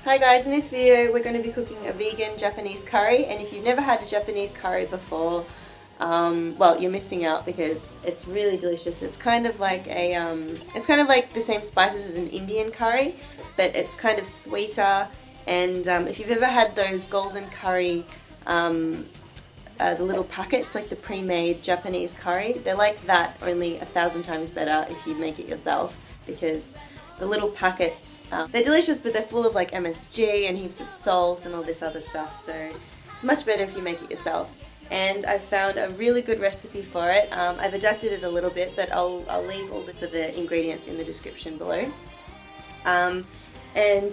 Hi guys, in this video we're going to be cooking a vegan Japanese curry, and if you've never had a Japanese curry before, well, you're missing out because it's really delicious. It's kind of like the same spices as an Indian curry, but it's kind of sweeter. And if you've ever had those golden curry, the little packets, like the pre-made Japanese curry, they're like that, only 1,000 times better if you make it yourself, because the little packets, they're delicious, but they're full of like MSG and heaps of salt and all this other stuff, so it's much better if you make it yourself. And I found a really good recipe for it. I've adapted it a little bit, but I'll leave all the ingredients in the description below. And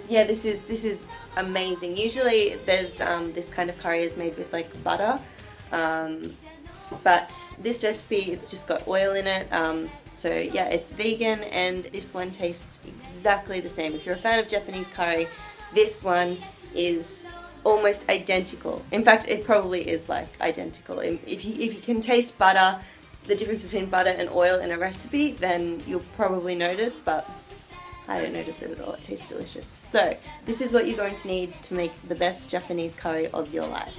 yeah, this is amazing. Usually there's this kind of curry is made with like butter, but this recipe, it's just got oil in it. So yeah, it's vegan, and this one tastes exactly the same. If you're a fan of Japanese curry, this one is almost identical. In fact, it probably is like identical. If you can taste butter, the difference between butter and oil in a recipe, then you'll probably notice, but I don't notice it at all. It tastes delicious. So this is what you're going to need to make the best Japanese curry of your life.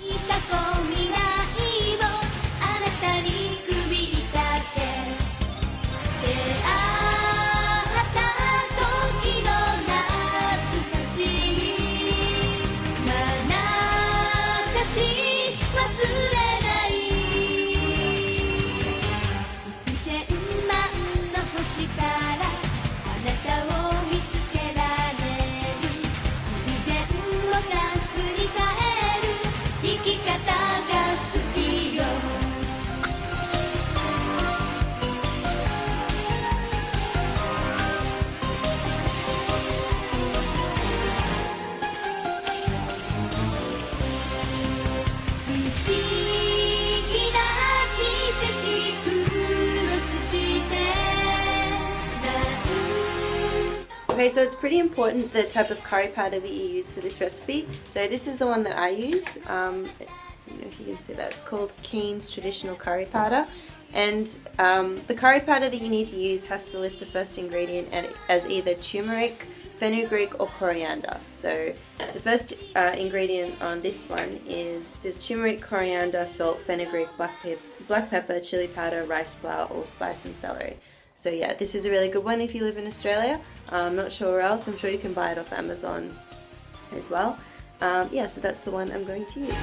Okay, so it's pretty important the type of curry powder that you use for this recipe. So this is the one that I use. I don't know if you can see that. It's called Keen's Traditional Curry Powder. And the curry powder that you need to use has to list the first ingredient as either turmeric, fenugreek, or coriander. So the first ingredient on this one is there's turmeric, coriander, salt, fenugreek, black pepper, chili powder, rice flour, allspice, and celery. So yeah, this is a really good one if you live in Australia. I'm not sure where else. I'm sure you can buy it off Amazon as well. Yeah, so that's the one I'm going to use.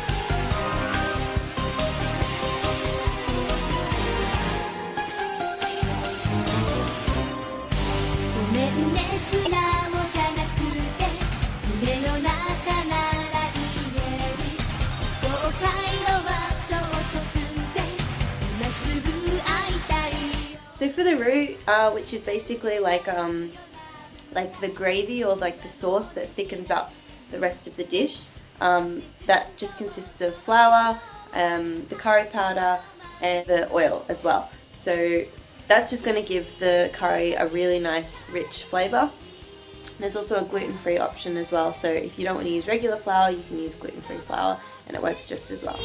So for the roux, which is basically like the gravy or like the sauce that thickens up the rest of the dish, that just consists of flour, the curry powder, and the oil as well. So that's just going to give the curry a really nice rich flavour. There's also a gluten-free option as well, so if you don't want to use regular flour, you can use gluten-free flour and it works just as well.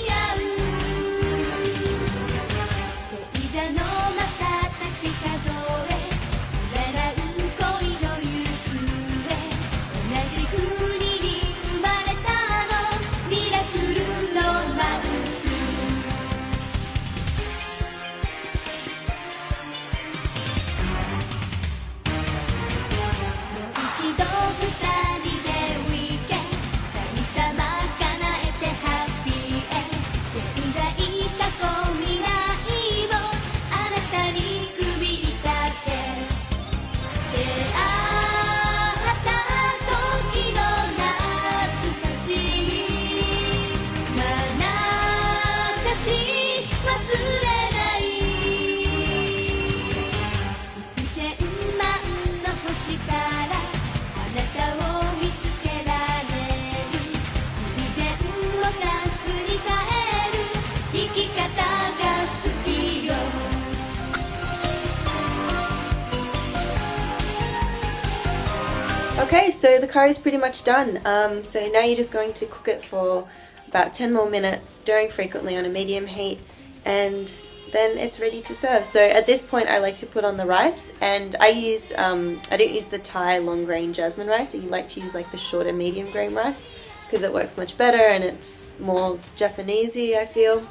Okay, so the curry is pretty much done. So now you're just going to cook it for about 10 more minutes, stirring frequently on a medium heat, and then it's ready to serve. So at this point I like to put on the rice, and I don't use the Thai long grain jasmine rice. So you like to use like the shorter medium grain rice because it works much better and it's more Japanesey, I feel.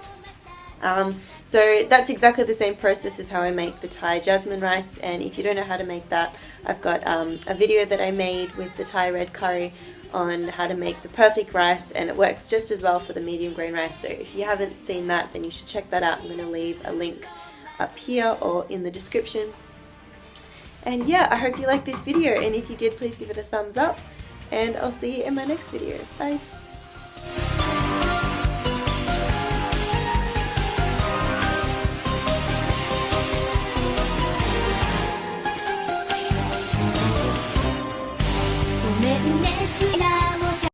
So that's exactly the same process as how I make the Thai jasmine rice, and if you don't know how to make that, I've got a video that I made with the Thai red curry on how to make the perfect rice, and it works just as well for the medium grain rice. So if you haven't seen that, then you should check that out. I'm going to leave a link up here or in the description. And yeah, I hope you liked this video, and if you did, please give it a thumbs up, and I'll see you in my next video. Bye!